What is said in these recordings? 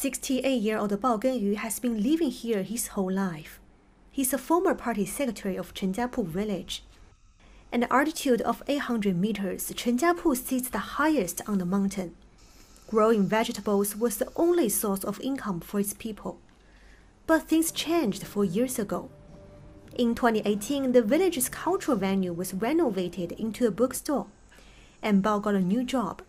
68-year-old Bao Genyu has been living here his whole life. He's a former party secretary of Chenjiapu village. At an altitude of 800 meters, Chenjiapu sits the highest on the mountain. Growing vegetables was the only source of income for its people. But things changed 4 years ago. In 2018, the village's cultural venue was renovated into a bookstore, and Bao got a new job.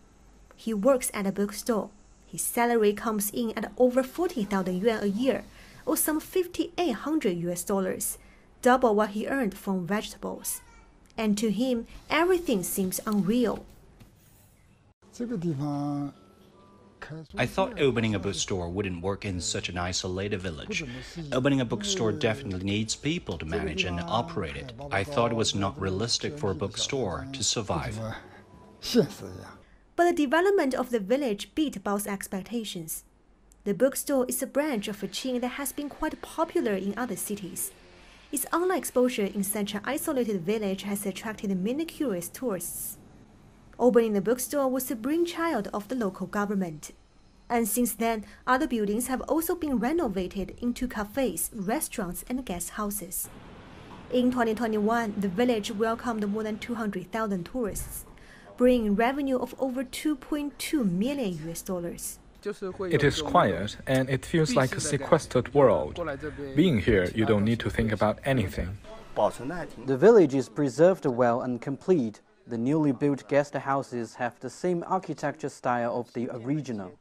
He works at a bookstore. His salary comes in at over 40,000 yuan a year, or some $5,800, double what he earned from vegetables. And to him, everything seems unreal. I thought opening a bookstore wouldn't work in such an isolated village. Opening a bookstore definitely needs people to manage and operate it. I thought it was not realistic for a bookstore to survive. But the development of the village beat Bao's expectations. The bookstore is a branch of a chain that has been quite popular in other cities. Its online exposure in such an isolated village has attracted many curious tourists. Opening the bookstore was the brainchild of the local government. And since then, other buildings have also been renovated into cafes, restaurants, and guest houses. In 2021, the village welcomed more than 200,000 tourists, bringing revenue of over $2.2 million. It is quiet, and it feels like a sequestered world. Being here, you don't need to think about anything. The village is preserved well and complete. The newly built guest houses have the same architecture style of the original.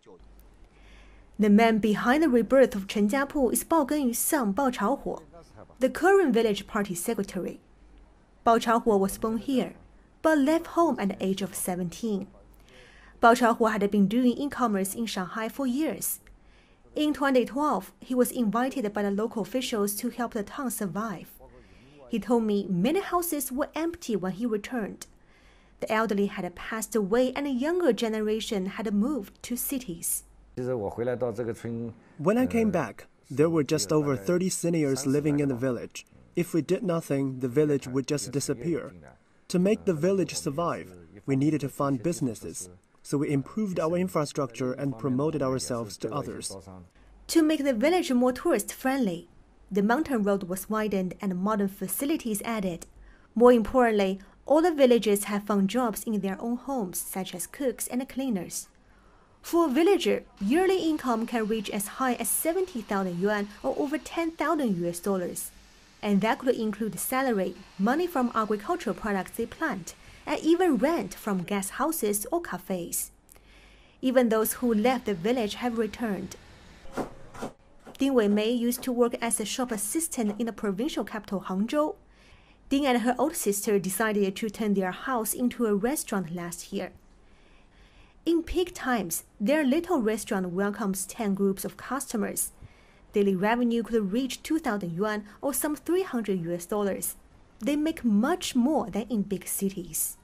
The man behind the rebirth of Chenjiapu is Bao Genyu's son Bao Chaohuo, the current village party secretary. Bao Chaohuo was born here, but left home at the age of 17. Bao Chaohuo had been doing e-commerce in Shanghai for years. In 2012, he was invited by the local officials to help the town survive. He told me many houses were empty when he returned. The elderly had passed away and the younger generation had moved to cities. When I came back, there were just over 30 seniors living in the village. If we did nothing, the village would just disappear. To make the village survive, we needed to fund businesses. So we improved our infrastructure and promoted ourselves to others. To make the village more tourist-friendly, the mountain road was widened and modern facilities added. More importantly, all the villagers have found jobs in their own homes, such as cooks and cleaners. For a villager, yearly income can reach as high as 70,000 yuan or over $10,000. And that could include salary, money from agricultural products they plant, and even rent from guest houses or cafes. Even those who left the village have returned. Ding Weimei used to work as a shop assistant in the provincial capital Hangzhou. Ding and her old sister decided to turn their house into a restaurant last year. In peak times, their little restaurant welcomes 10 groups of customers. Daily revenue could reach 2,000 yuan or some $300. They make much more than in big cities.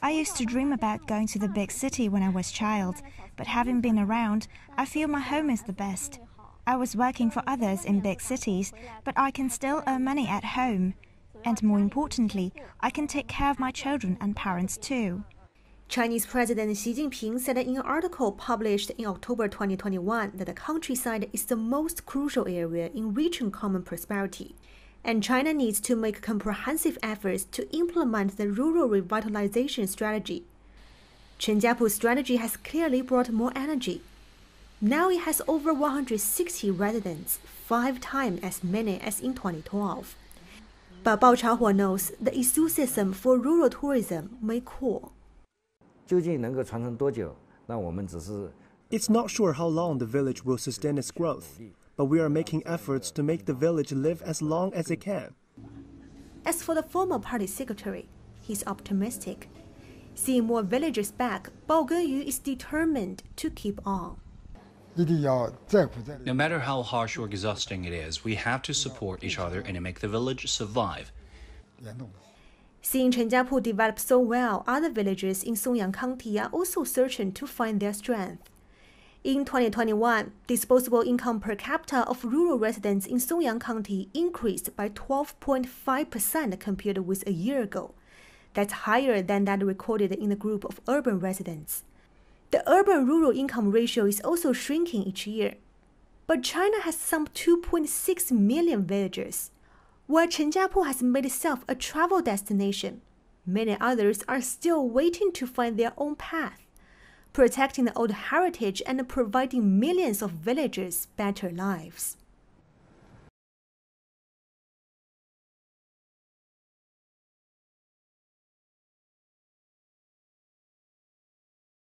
I used to dream about going to the big city when I was a child, but having been around, I feel my home is the best. I was working for others in big cities, but I can still earn money at home. And more importantly, I can take care of my children and parents too. Chinese President Xi Jinping said in an article published in October 2021 that the countryside is the most crucial area in reaching common prosperity, and China needs to make comprehensive efforts to implement the rural revitalization strategy. Chenjiapu's strategy has clearly brought more energy. Now it has over 160 residents, 5 times as many as in 2012. But Bao Chaohuo knows the enthusiasm for rural tourism may cool. It's not sure how long the village will sustain its growth, but we are making efforts to make the village live as long as it can. As for the former party secretary, he's optimistic. Seeing more villagers back, Bao Genyu is determined to keep on. No matter how harsh or exhausting it is, we have to support each other and make the village survive. Seeing Chenjiapu develop so well, other villagers in Songyang County are also searching to find their strength. In 2021, disposable income per capita of rural residents in Songyang County increased by 12.5% compared with a year ago. That's higher than that recorded in the group of urban residents. The urban-rural income ratio is also shrinking each year. But China has some 2.6 million villagers. While Chenjiapu has made itself a travel destination, many others are still waiting to find their own path, protecting the old heritage and providing millions of villagers better lives.